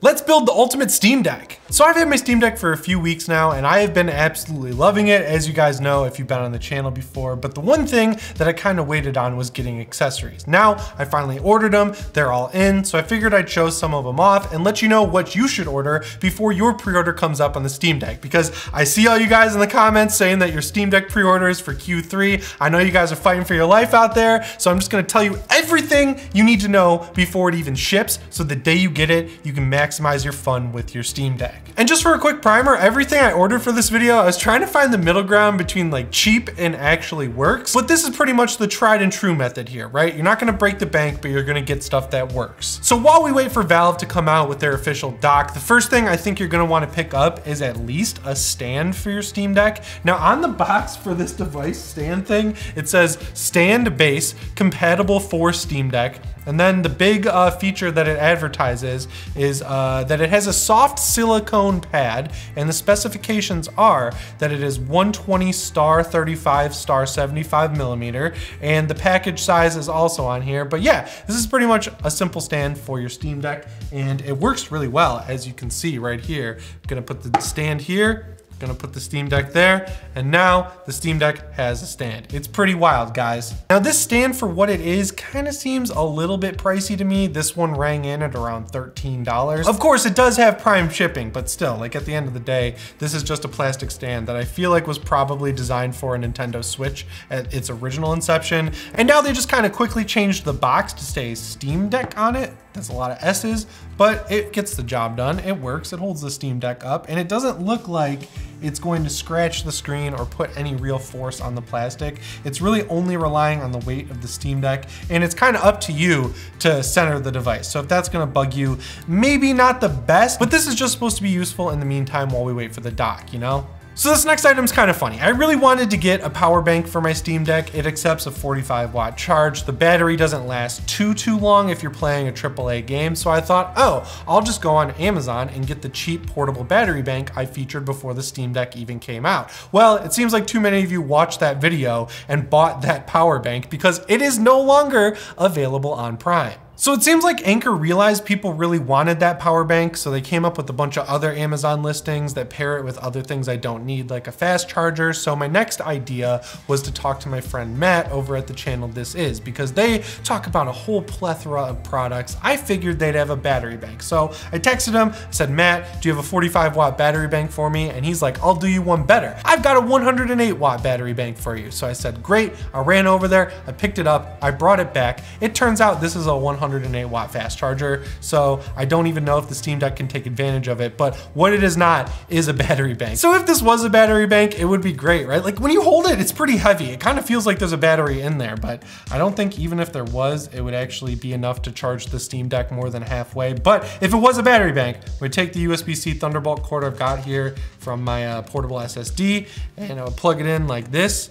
Let's build the ultimate Steam Deck. So I've had my Steam Deck for a few weeks now and I have been absolutely loving it, as you guys know if you've been on the channel before. But the one thing that I kind of waited on was getting accessories. Now I finally ordered them, they're all in, so I figured I'd show some of them off and let you know what you should order before your pre-order comes up on the Steam Deck. Because I see all you guys in the comments saying that your Steam Deck pre-order is for Q3. I know you guys are fighting for your life out there, so I'm just gonna tell you everything you need to know before it even ships, so the day you get it, you can maximize your fun with your Steam Deck. And just for a quick primer, everything I ordered for this video, I was trying to find the middle ground between like cheap and actually works. But this is pretty much the tried and true method here, right? You're not gonna break the bank, but you're gonna get stuff that works. So while we wait for Valve to come out with their official dock, the first thing I think you're gonna wanna pick up is at least a stand for your Steam Deck. Now on the box for this device stand thing, it says stand base, compatible for Steam Deck. And then the big feature that it advertises is that it has a soft silicone pad, and the specifications are that it is 120*35*75mm, and the package size is also on here. But yeah, this is pretty much a simple stand for your Steam Deck, and it works really well, as you can see right here. I'm gonna put the stand here, gonna put the Steam Deck there, and now the Steam Deck has a stand. It's pretty wild, guys. Now this stand, for what it is, kind of seems a little bit pricey to me. This one rang in at around $13. Of course, it does have Prime shipping, but still, like at the end of the day, this is just a plastic stand that I feel like was probably designed for a Nintendo Switch at its original inception. And now they just kind of quickly changed the box to say Steam Deck on it. That's a lot of S's, but it gets the job done. It works, it holds the Steam Deck up, and it doesn't look like it's going to scratch the screen or put any real force on the plastic. It's really only relying on the weight of the Steam Deck, and it's kind of up to you to center the device. So if that's gonna bug you, maybe not the best, but this is just supposed to be useful in the meantime while we wait for the dock, you know? So this next item's kind of funny. I really wanted to get a power bank for my Steam Deck. It accepts a 45-watt charge. The battery doesn't last too long if you're playing a AAA game, so I thought, oh, I'll just go on Amazon and get the cheap portable battery bank I featured before the Steam Deck even came out. Well, it seems like too many of you watched that video and bought that power bank because it is no longer available on Prime. So it seems like Anker realized people really wanted that power bank, so they came up with a bunch of other Amazon listings that pair it with other things I don't need, like a fast charger. So my next idea was to talk to my friend Matt over at the channel This Is, because they talk about a whole plethora of products. I figured they'd have a battery bank. So I texted him, I said, Matt, do you have a 45-watt battery bank for me? And he's like, I'll do you one better. I've got a 108-watt battery bank for you. So I said, great. I ran over there, I picked it up, I brought it back. It turns out this is a 108-watt fast charger, so I don't even know if the Steam Deck can take advantage of it, but what it is not is a battery bank. So if this was a battery bank, it would be great, right? Like when you hold it, it's pretty heavy. It kind of feels like there's a battery in there, but I don't think even if there was, it would actually be enough to charge the Steam Deck more than halfway. But if it was a battery bank, we'd take the USB-C Thunderbolt cord I've got here from my portable SSD, and I would plug it in like this.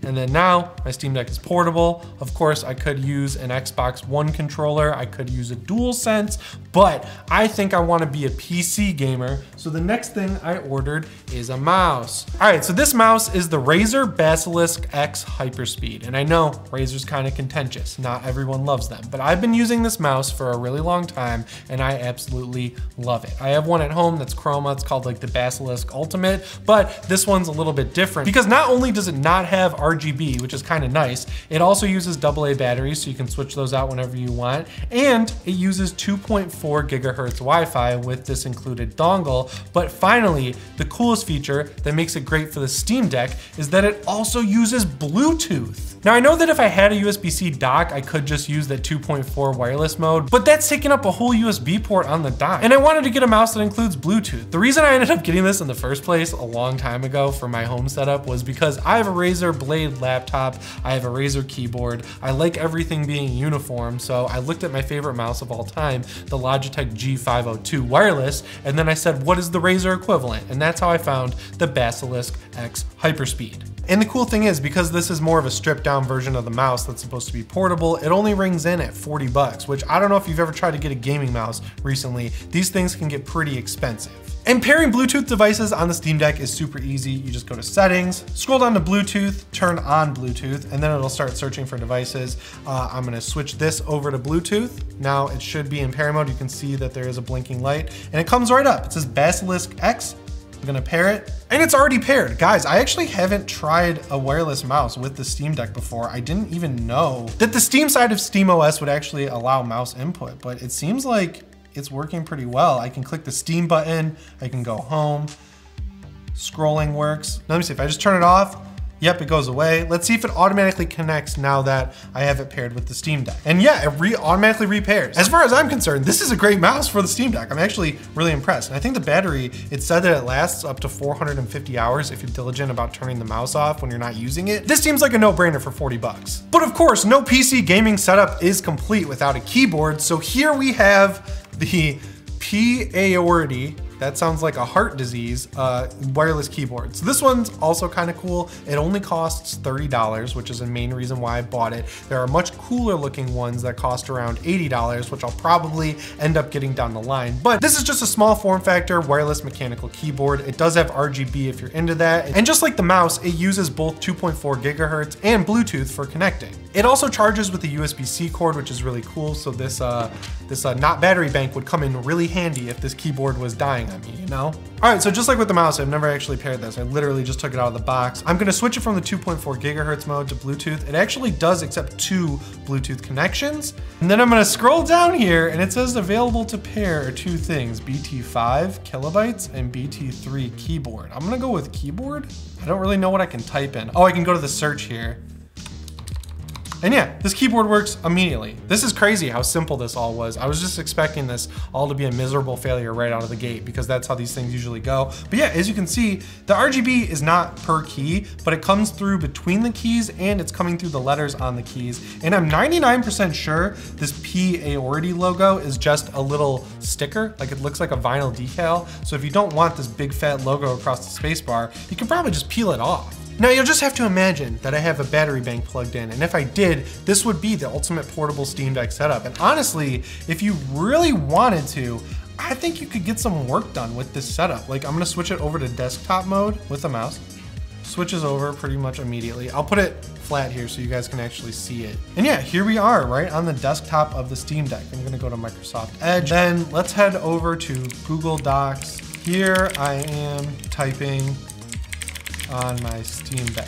And then now my Steam Deck is portable. Of course, I could use an Xbox One controller. I could use a DualSense, but I think I want to be a PC gamer. So the next thing I ordered is a mouse. All right, so this mouse is the Razer Basilisk X Hyperspeed. And I know Razer's kind of contentious. Not everyone loves them, but I've been using this mouse for a really long time and I absolutely love it. I have one at home that's Chroma. It's called like the Basilisk Ultimate, but this one's a little bit different because not only does it not have RGB, which is kind of nice, it also uses AA batteries, so you can switch those out whenever you want, and it uses 2.4 gigahertz Wi-Fi with this included dongle. But finally, the coolest feature that makes it great for the Steam Deck is that it also uses Bluetooth. Now I know that if I had a USB-C dock, I could just use that 2.4 wireless mode, but that's taking up a whole USB port on the dock. And I wanted to get a mouse that includes Bluetooth. The reason I ended up getting this in the first place a long time ago for my home setup was because I have a Razer Blade laptop, I have a Razer keyboard, I like everything being uniform, so I looked at my favorite mouse of all time, the Logitech G502 wireless, and then I said, what is the Razer equivalent? And that's how I found the Basilisk X Hyperspeed. And the cool thing is, because this is more of a stripped down version of the mouse that's supposed to be portable, it only rings in at 40 bucks, which I don't know if you've ever tried to get a gaming mouse recently. These things can get pretty expensive. And pairing Bluetooth devices on the Steam Deck is super easy. You just go to settings, scroll down to Bluetooth, turn on Bluetooth, and then it'll start searching for devices. I'm gonna switch this over to Bluetooth. Now it should be in pair mode. You can see that there is a blinking light and it comes right up. It says Basilisk X. I'm gonna pair it, and it's already paired. Guys, I actually haven't tried a wireless mouse with the Steam Deck before. I didn't even know that the Steam side of SteamOS would actually allow mouse input, but it seems like it's working pretty well. I can click the Steam button, I can go home, scrolling works. Let me see, if I just turn it off, yep, it goes away. Let's see if it automatically connects now that I have it paired with the Steam Deck. And yeah, it automatically repairs. As far as I'm concerned, this is a great mouse for the Steam Deck. I'm actually really impressed. And I think the battery, it said that it lasts up to 450 hours if you're diligent about turning the mouse off when you're not using it. This seems like a no-brainer for 40 bucks. But of course, no PC gaming setup is complete without a keyboard. So here we have the P-Aority, that sounds like a heart disease, wireless keyboard. So this one's also kind of cool. It only costs $30, which is the main reason why I bought it. There are much cooler looking ones that cost around $80, which I'll probably end up getting down the line. But this is just a small form factor wireless mechanical keyboard. It does have RGB if you're into that. And just like the mouse, it uses both 2.4 gigahertz and Bluetooth for connecting. It also charges with a USB-C cord, which is really cool. So this not battery bank would come in really handy if this keyboard was dying on me, you know? All right, so just like with the mouse, I've never actually paired this. I literally just took it out of the box. I'm gonna switch it from the 2.4 gigahertz mode to Bluetooth. It actually does accept 2 Bluetooth connections. And then I'm gonna scroll down here and it says available to pair 2 things, BT5 kilobytes and BT3 keyboard. I'm gonna go with keyboard. I don't really know what I can type in. Oh, I can go to the search here. And yeah, this keyboard works immediately. This is crazy how simple this all was. I was just expecting this all to be a miserable failure right out of the gate because that's how these things usually go. But yeah, as you can see, the RGB is not per key, but it comes through between the keys and it's coming through the letters on the keys. And I'm 99% sure this P-Aority logo is just a little sticker, like it looks like a vinyl decal. So if you don't want this big fat logo across the spacebar, you can probably just peel it off. Now you'll just have to imagine that I have a battery bank plugged in, and if I did, this would be the ultimate portable Steam Deck setup. And honestly, if you really wanted to, I think you could get some work done with this setup. Like I'm gonna switch it over to desktop mode with the mouse. Switches over pretty much immediately. I'll put it flat here so you guys can actually see it. And yeah, here we are right on the desktop of the Steam Deck. I'm gonna go to Microsoft Edge. Then let's head over to Google Docs. Here I am typing on my Steam Deck.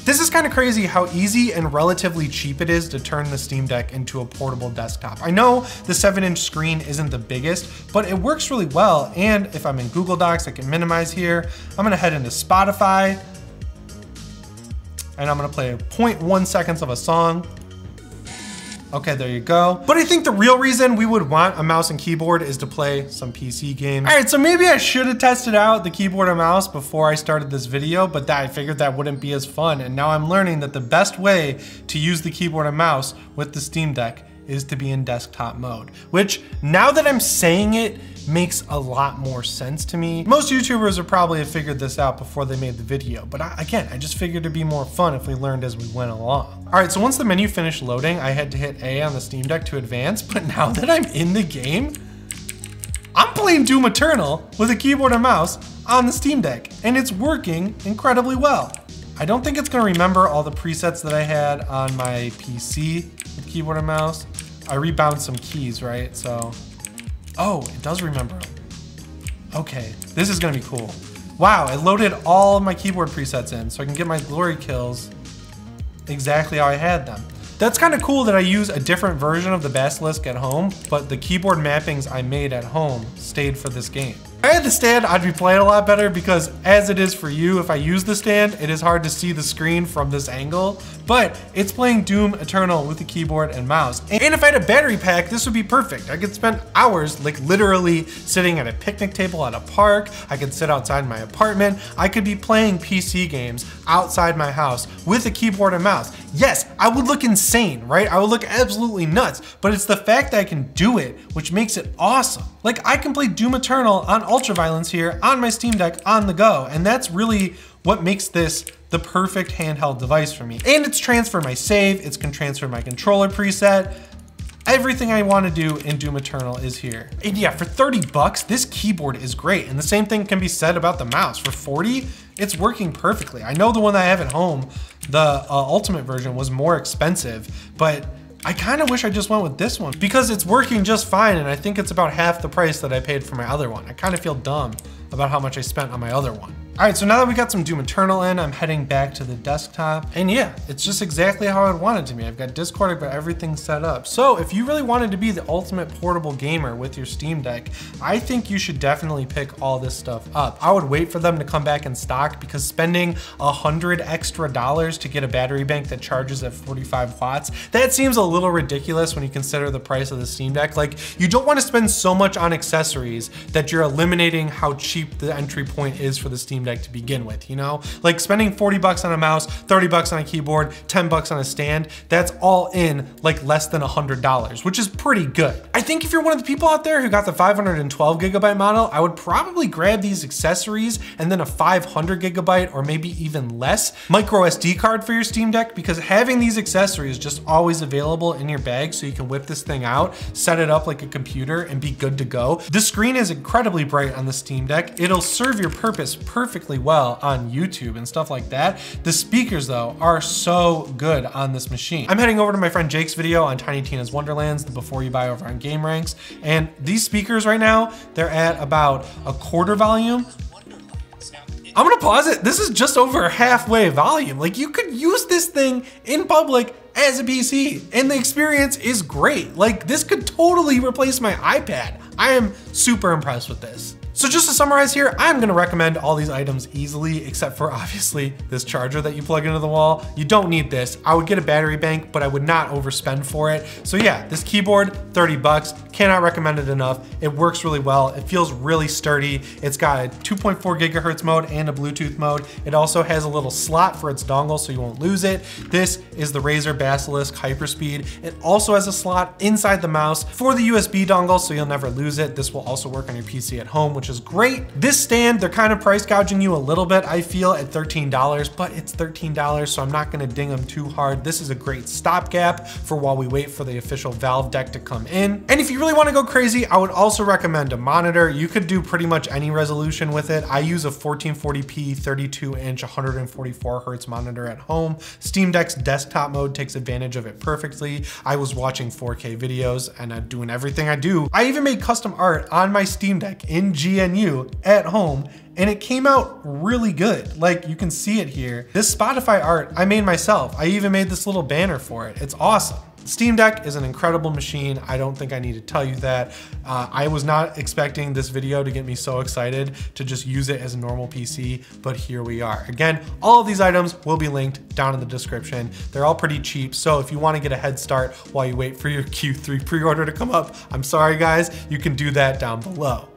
This is kind of crazy how easy and relatively cheap it is to turn the Steam Deck into a portable desktop. I know the 7-inch screen isn't the biggest, but it works really well. And if I'm in Google Docs, I can minimize here. I'm gonna head into Spotify and I'm gonna play 0.1 seconds of a song. Okay, there you go. But I think the real reason we would want a mouse and keyboard is to play some PC games. All right, so maybe I should have tested out the keyboard and mouse before I started this video, but I figured that wouldn't be as fun. And now I'm learning that the best way to use the keyboard and mouse with the Steam Deck is to be in desktop mode, which now that I'm saying it, makes a lot more sense to me. Most YouTubers would probably have figured this out before they made the video, but again, I just figured it'd be more fun if we learned as we went along. All right, so once the menu finished loading, I had to hit A on the Steam Deck to advance, but now that I'm in the game, I'm playing Doom Eternal with a keyboard and mouse on the Steam Deck, and it's working incredibly well. I don't think it's gonna remember all the presets that I had on my PC with keyboard and mouse. I rebound some keys, right? So, oh, it does remember them. Okay, this is gonna be cool. Wow, it loaded all my keyboard presets in so I can get my glory kills exactly how I had them. That's kind of cool that I use a different version of the Basilisk at home, but the keyboard mappings I made at home stayed for this game. If I had the stand, I'd be playing a lot better because as it is for you, if I use the stand, it is hard to see the screen from this angle, but it's playing Doom Eternal with the keyboard and mouse. And if I had a battery pack, this would be perfect. I could spend hours, like literally sitting at a picnic table at a park. I could sit outside my apartment. I could be playing PC games outside my house with a keyboard and mouse. Yes, I would look insane, right? I would look absolutely nuts, but it's the fact that I can do it, which makes it awesome. Like I can play Doom Eternal on ultraviolence here on my Steam Deck on the go, and that's really what makes this the perfect handheld device for me. And it's transferred my save, it's can transfer my controller preset. Everything I want to do in Doom Eternal is here. And yeah, for 30 bucks, this keyboard is great. And the same thing can be said about the mouse. For 40, it's working perfectly. I know the one that I have at home, the Ultimate version, was more expensive, but I kind of wish I just went with this one because it's working just fine. And I think it's about half the price that I paid for my other one. I kind of feel dumb about how much I spent on my other one. All right, so now that we got some Doom Eternal in, I'm heading back to the desktop. And yeah, it's just exactly how I would want it to be. I've got Discord, I've got everything set up. So if you really wanted to be the ultimate portable gamer with your Steam Deck, I think you should definitely pick all this stuff up. I would wait for them to come back in stock because spending $100 extra to get a battery bank that charges at 45 watts, that seems a little ridiculous when you consider the price of the Steam Deck. Like, you don't want to spend so much on accessories that you're eliminating how cheap the entry point is for the Steam Deck to begin with, you know? Like spending 40 bucks on a mouse, 30 bucks on a keyboard, 10 bucks on a stand, that's all in like less than $100, which is pretty good. I think if you're one of the people out there who got the 512 gigabyte model, I would probably grab these accessories and then a 500 gigabyte or maybe even less micro SD card for your Steam Deck, because having these accessories just always available in your bag so you can whip this thing out, set it up like a computer and be good to go. The screen is incredibly bright on the Steam Deck. It'll serve your purpose perfectly well on YouTube and stuff like that. The speakers though are so good on this machine. I'm heading over to my friend Jake's video on Tiny Tina's Wonderlands, the before you buy over on Game Ranks. And these speakers right now, they're at about a quarter volume. I'm gonna pause it. This is just over halfway volume. Like, you could use this thing in public as a PC and the experience is great. Like, this could totally replace my iPad. I am super impressed with this. So just to summarize here, I'm gonna recommend all these items easily, except for obviously this charger that you plug into the wall. You don't need this. I would get a battery bank, but I would not overspend for it. So yeah, this keyboard, 30 bucks, cannot recommend it enough. It works really well. It feels really sturdy. It's got a 2.4 gigahertz mode and a Bluetooth mode. It also has a little slot for its dongle so you won't lose it. This is the Razer Basilisk Hyperspeed. It also has a slot inside the mouse for the USB dongle so you'll never lose it. This will also work on your PC at home, which is great. This stand, they're kind of price gouging you a little bit, I feel, at $13, but it's $13, so I'm not gonna ding them too hard. This is a great stopgap for while we wait for the official Valve deck to come in. And if you really wanna go crazy, I would also recommend a monitor. You could do pretty much any resolution with it. I use a 1440p 32-inch 144 hertz monitor at home. Steam Deck's desktop mode takes advantage of it perfectly. I was watching 4K videos and doing everything I do. I even made custom art on my Steam Deck in GNU at home, and it came out really good. Like, you can see it here. This Spotify art I made myself. I even made this little banner for it. It's awesome. Steam Deck is an incredible machine. I don't think I need to tell you that. I was not expecting this video to get me so excited to just use it as a normal PC, but here we are. Again, all of these items will be linked down in the description. They're all pretty cheap, so if you want to get a head start while you wait for your Q3 pre-order to come up, I'm sorry guys, you can do that down below.